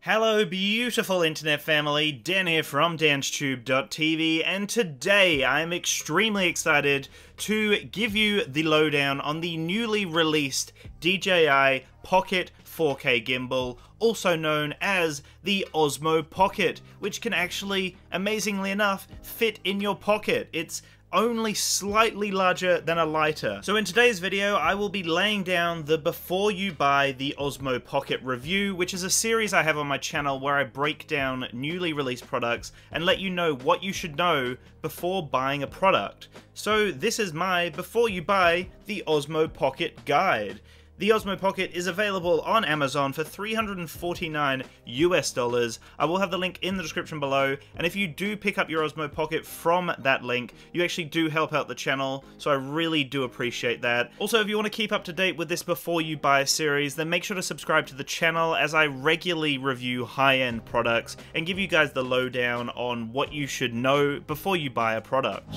Hello beautiful internet family, Dan here from DansTube.TV, and today I'm extremely excited to give you the lowdown on the newly released DJI Pocket 4K gimbal, also known as the Osmo Pocket, which can actually, amazingly enough, fit in your pocket. It's only slightly larger than a lighter. So in today's video, I will be laying down the before you buy the Osmo Pocket review, which is a series I have on my channel where I break down newly released products and let you know what you should know before buying a product. So this is my before you buy the Osmo Pocket guide. The Osmo Pocket is available on Amazon for $349 US. I will have the link in the description below, and if you do pick up your Osmo Pocket from that link, you actually do help out the channel, so I really do appreciate that. Also, if you want to keep up to date with this before you buy series, then make sure to subscribe to the channel as I regularly review high-end products and give you guys the lowdown on what you should know before you buy a product.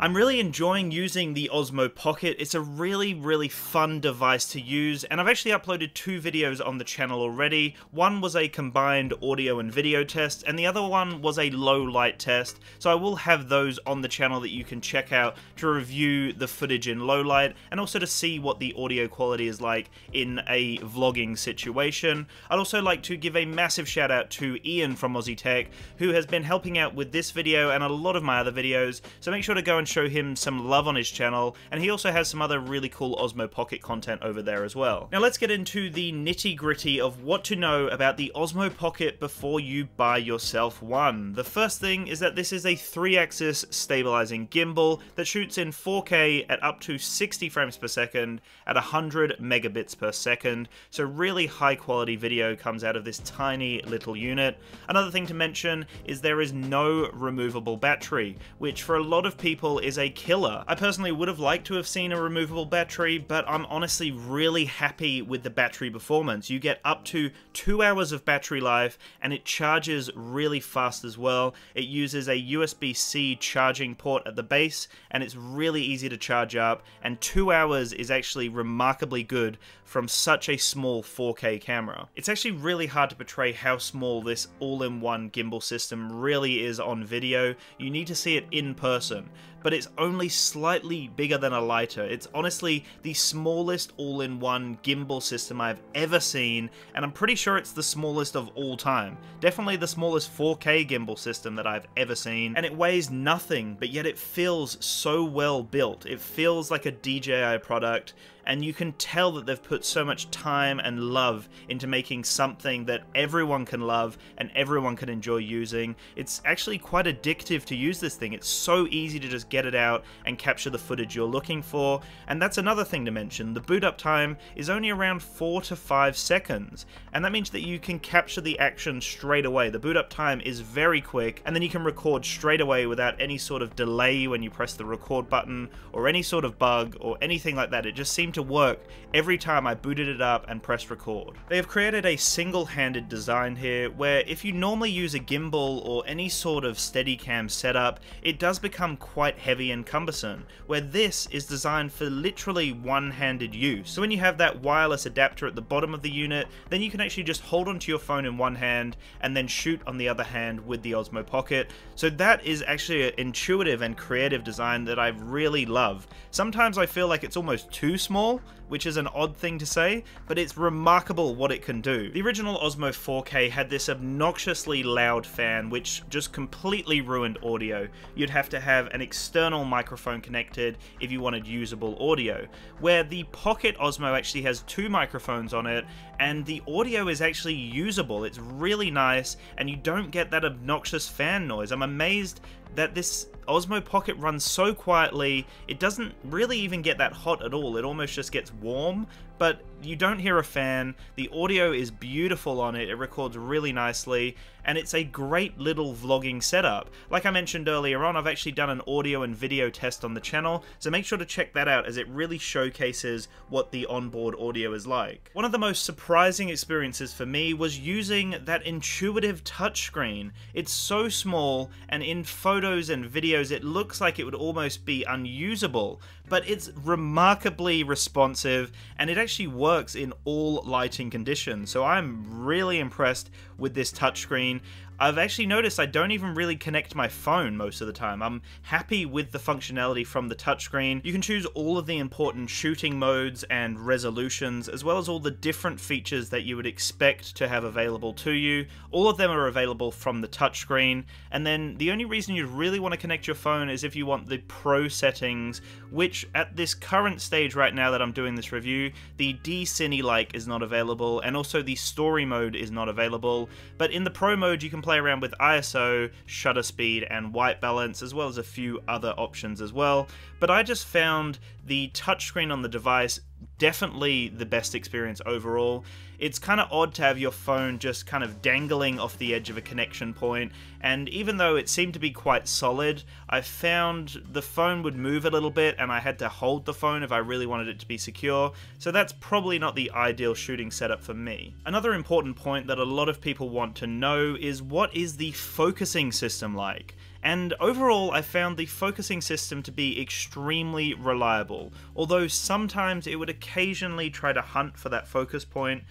I'm really enjoying using the Osmo Pocket. It's a really fun device to use, and I've actually uploaded two videos on the channel already. One was a combined audio and video test, and the other one was a low light test, so I will have those on the channel that you can check out to review the footage in low light, and also to see what the audio quality is like in a vlogging situation. I'd also like to give a massive shout out to Ian from Aussie Tech, who has been helping out with this video and a lot of my other videos, so make sure to go and show him some love on his channel, and he also has some other really cool Osmo Pocket content over there as well. Now let's get into the nitty-gritty of what to know about the Osmo Pocket before you buy yourself one. The first thing is that this is a 3-axis stabilizing gimbal that shoots in 4K at up to 60 frames per second at 100 megabits per second, so really high quality video comes out of this tiny little unit. Another thing to mention is there is no removable battery, which for a lot of people is a killer. I personally would have liked to have seen a removable battery, but I'm honestly really happy with the battery performance. You get up to 2 hours of battery life, and it charges really fast as well. It uses a USB-C charging port at the base, and it's really easy to charge up, and 2 hours is actually remarkably good from such a small 4K camera. It's actually really hard to portray how small this all-in-one gimbal system really is on video. You need to see it in person, but it's only slightly bigger than a lighter. It's honestly the smallest all-in-one gimbal system I've ever seen, and I'm pretty sure it's the smallest of all time. Definitely the smallest 4K gimbal system that I've ever seen, and it weighs nothing, but yet it feels so well built. It feels like a DJI product, and you can tell that they've put so much time and love into making something that everyone can love and everyone can enjoy using. It's actually quite addictive to use this thing. It's so easy to just get it out and capture the footage you're looking for, and that's another thing to mention. The boot up time is only around 4 to 5 seconds, and that means that you can capture the action straight away. The boot up time is very quick, and then you can record straight away without any sort of delay when you press the record button, or any sort of bug, or anything like that. It just seemed to work every time I booted it up and pressed record. They have created a single-handed design here where if you normally use a gimbal or any sort of Steadicam setup, it does become quite heavy and cumbersome, where this is designed for literally one-handed use. So when you have that wireless adapter at the bottom of the unit, then you can actually just hold onto your phone in one hand and then shoot on the other hand with the Osmo Pocket. So that is actually an intuitive and creative design that I really love. Sometimes I feel like it's almost too small, which is an odd thing to say, but it's remarkable what it can do. The original Osmo 4K had this obnoxiously loud fan which just completely ruined audio. You'd have to have an external microphone connected if you wanted usable audio, where the Pocket Osmo actually has 2 microphones on it, and the audio is actually usable. It's really nice, and you don't get that obnoxious fan noise. I'm amazed that this Osmo Pocket runs so quietly. It doesn't really even get that hot at all. It almost just gets warm, but you don't hear a fan. The audio is beautiful on it. It records really nicely, and it's a great little vlogging setup. Like I mentioned earlier on, I've actually done an audio and video test on the channel, so make sure to check that out as it really showcases what the onboard audio is like. One of the most surprising experiences for me was using that intuitive touchscreen. It's so small, and in photos and videos it looks like it would almost be unusable, but it's remarkably responsive and it actually works in all lighting conditions. So I'm really impressed with this touchscreen. I've actually noticed I don't even really connect my phone most of the time. I'm happy with the functionality from the touchscreen. You can choose all of the important shooting modes and resolutions, as well as all the different features that you would expect to have available to you. All of them are available from the touchscreen, and then the only reason you'd really want to connect your phone is if you want the Pro settings, which at this current stage right now that I'm doing this review, the D-Cine-like is not available, and also the Story mode is not available. But in the Pro mode you can play around with ISO, shutter speed, and white balance, as well as a few other options as well. But I just found the touchscreen on the device definitely the best experience overall. It's kind of odd to have your phone just kind of dangling off the edge of a connection point, and even though it seemed to be quite solid, I found the phone would move a little bit and I had to hold the phone if I really wanted it to be secure, so that's probably not the ideal shooting setup for me. Another important point that a lot of people want to know is, what is the focusing system like? And overall, I found the focusing system to be extremely reliable, although sometimes it would occasionally try to hunt for that focus point,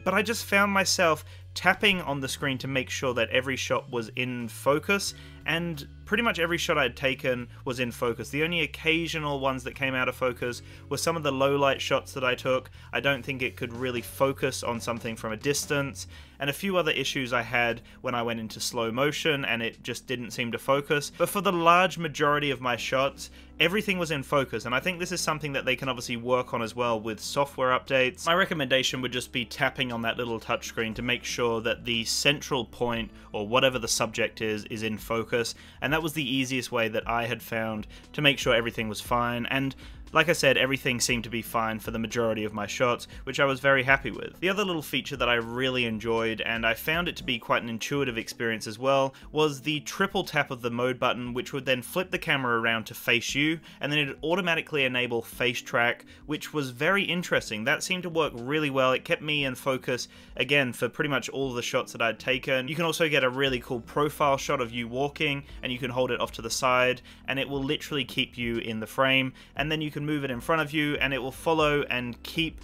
but I just found myself tapping on the screen to make sure that every shot was in focus, and pretty much every shot I had taken was in focus. The only occasional ones that came out of focus were some of the low light shots that I took. I don't think it could really focus on something from a distance, and a few other issues I had when I went into slow motion and it just didn't seem to focus. But for the large majority of my shots, everything was in focus, and I think this is something that they can obviously work on as well with software updates. My recommendation would just be tapping on that little touchscreen to make sure that the central point, or whatever the subject is in focus, and that was the easiest way that I had found to make sure everything was fine. And like I said, everything seemed to be fine for the majority of my shots, which I was very happy with. The other little feature that I really enjoyed, and I found it to be quite an intuitive experience as well, was the triple tap of the mode button, which would then flip the camera around to face you, and then it would automatically enable face track, which was very interesting. That seemed to work really well. It kept me in focus, again, for pretty much all of the shots that I'd taken. You can also get a really cool profile shot of you walking, and you can hold it off to the side, and it will literally keep you in the frame, and then you can move it in front of you and it will follow and keep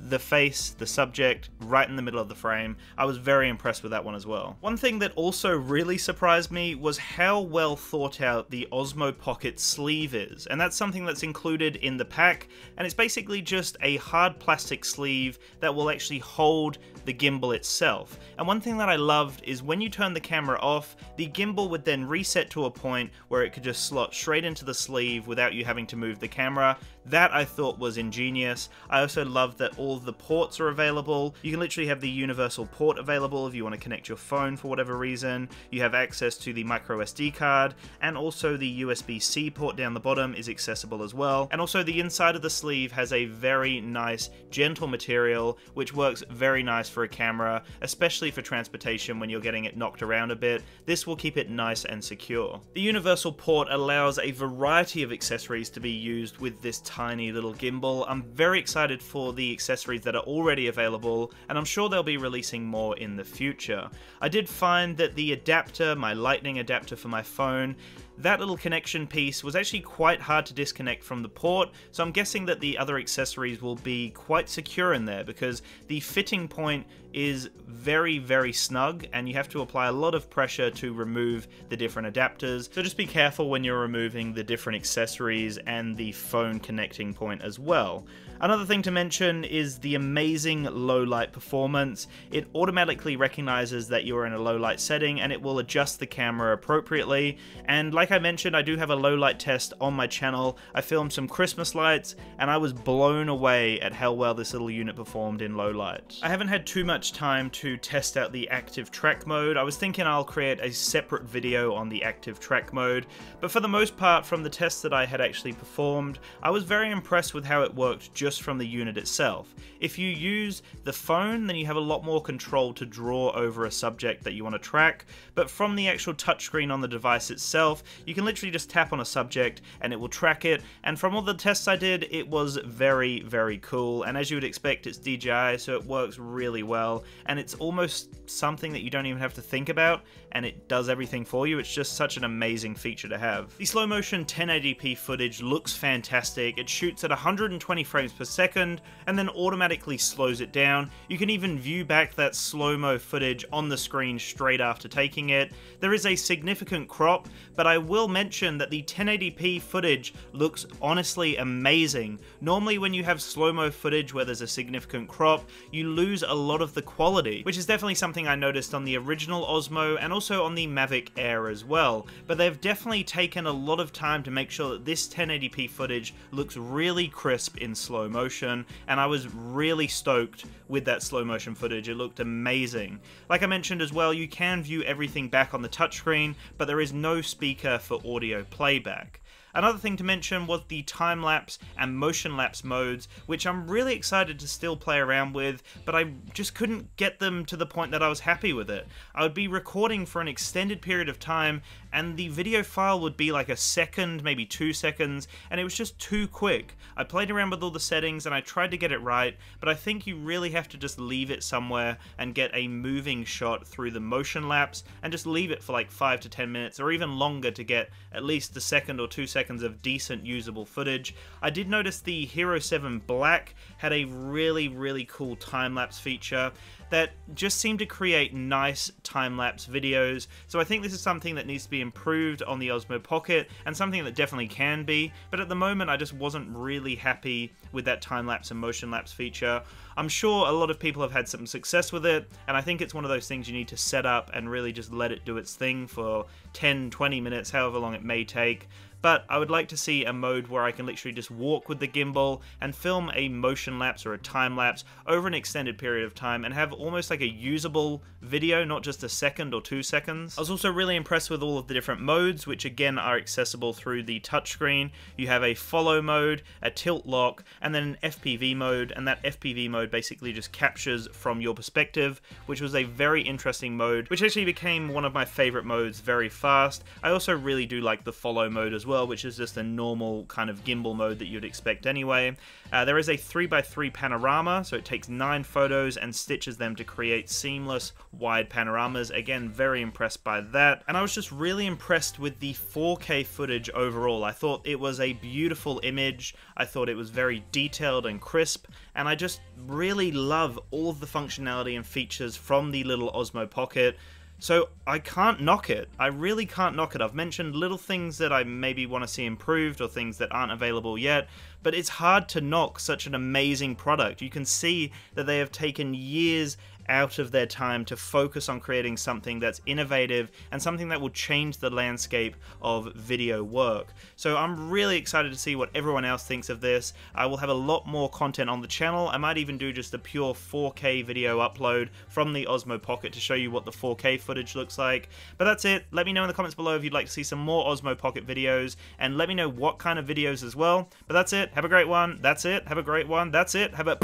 the face, the subject, right in the middle of the frame. I was very impressed with that one as well. One thing that also really surprised me was how well thought out the Osmo Pocket sleeve is, and that's something that's included in the pack, and it's basically just a hard plastic sleeve that will actually hold the gimbal itself. And one thing that I loved is when you turn the camera off, the gimbal would then reset to a point where it could just slot straight into the sleeve without you having to move the camera. That I thought was ingenious. I also love that all of the ports are available. You can literally have the universal port available if you want to connect your phone for whatever reason. You have access to the micro SD card, and also the USB-C port down the bottom is accessible as well. And also the inside of the sleeve has a very nice gentle material which works very nice for a camera, especially for transportation when you're getting it knocked around a bit. This will keep it nice and secure. The universal port allows a variety of accessories to be used with this tiny little gimbal. I'm very excited for the accessories that are already available, and I'm sure they'll be releasing more in the future. I did find that the adapter, my lightning adapter for my phone, that little connection piece was actually quite hard to disconnect from the port, so I'm guessing that the other accessories will be quite secure in there because the fitting point is very, very snug and you have to apply a lot of pressure to remove the different adapters, so just be careful when you're removing the different accessories and the phone connecting point as well. Another thing to mention is the amazing low light performance. It automatically recognizes that you're in a low light setting and it will adjust the camera appropriately, and like I mentioned, I do have a low light test on my channel. I filmed some Christmas lights and I was blown away at how well this little unit performed in low light. I haven't had too much time to test out the active track mode. I was thinking I'll create a separate video on the active track mode, but for the most part, from the tests that I had actually performed, I was very impressed with how it worked just from the unit itself. If you use the phone, then you have a lot more control to draw over a subject that you want to track, but from the actual touchscreen on the device itself, you can literally just tap on a subject and it will track it, and from all the tests I did, it was very, very cool, and as you would expect, it's DJI, so it works really well, and it's almost something that you don't even have to think about, and it does everything for you. It's just such an amazing feature to have. The slow motion 1080p footage looks fantastic. It shoots at 120 frames per second and then automatically slows it down. You can even view back that slow-mo footage on the screen straight after taking it. There is a significant crop, but I will mention that the 1080p footage looks honestly amazing. Normally when you have slow-mo footage where there's a significant crop, you lose a lot of the quality, which is definitely something I noticed on the original Osmo and also on the Mavic Air as well, but they've definitely taken a lot of time to make sure that this 1080p footage looks really crisp in slow motion, and I was really stoked with that slow motion footage. It looked amazing. Like I mentioned as well, you can view everything back on the touchscreen, but there is no speaker for audio playback. Another thing to mention was the time-lapse and motion-lapse modes, which I'm really excited to still play around with, but I just couldn't get them to the point that I was happy with it. I would be recording for an extended period of time, and the video file would be like a second, maybe 2 seconds, and it was just too quick. I played around with all the settings and I tried to get it right, but I think you really have to just leave it somewhere and get a moving shot through the motion lapse and just leave it for like 5 to 10 minutes or even longer to get at least a second or 2 seconds of decent usable footage. I did notice the Hero 7 Black had a really cool time-lapse feature that just seemed to create nice time-lapse videos, so I think this is something that needs to be improved on the Osmo Pocket, and something that definitely can be, but at the moment I just wasn't really happy with that time-lapse and motion-lapse feature. I'm sure a lot of people have had some success with it, and I think it's one of those things you need to set up and really just let it do its thing for 10-20 minutes, however long it may take. But I would like to see a mode where I can literally just walk with the gimbal and film a motion lapse or a time lapse over an extended period of time and have almost like a usable video, not just a second or 2 seconds. I was also really impressed with all of the different modes, which again are accessible through the touchscreen. You have a follow mode, a tilt lock, and then an FPV mode, and that FPV mode basically just captures from your perspective, which was a very interesting mode, which actually became one of my favorite modes very fast. I also really do like the follow mode as well, which is just a normal kind of gimbal mode that you'd expect anyway. There is a 3x3 panorama, so it takes 9 photos and stitches them to create seamless wide panoramas. Again, very impressed by that. And I was just really impressed with the 4K footage overall. I thought it was a beautiful image, I thought it was very detailed and crisp, and I just really love all of the functionality and features from the little Osmo Pocket. So I can't knock it. I really can't knock it. I've mentioned little things that I maybe want to see improved or things that aren't available yet, but it's hard to knock such an amazing product. You can see that they have taken years out of their time to focus on creating something that's innovative and something that will change the landscape of video work. So I'm really excited to see what everyone else thinks of this. I will have a lot more content on the channel. I might even do just a pure 4K video upload from the Osmo Pocket to show you what the 4K footage looks like. But that's it. Let me know in the comments below if you'd like to see some more Osmo Pocket videos, and let me know what kind of videos as well. But that's it. Have a great one. That's it. Have a great one. That's it. Have a...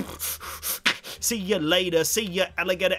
See you later. See ya, alligator.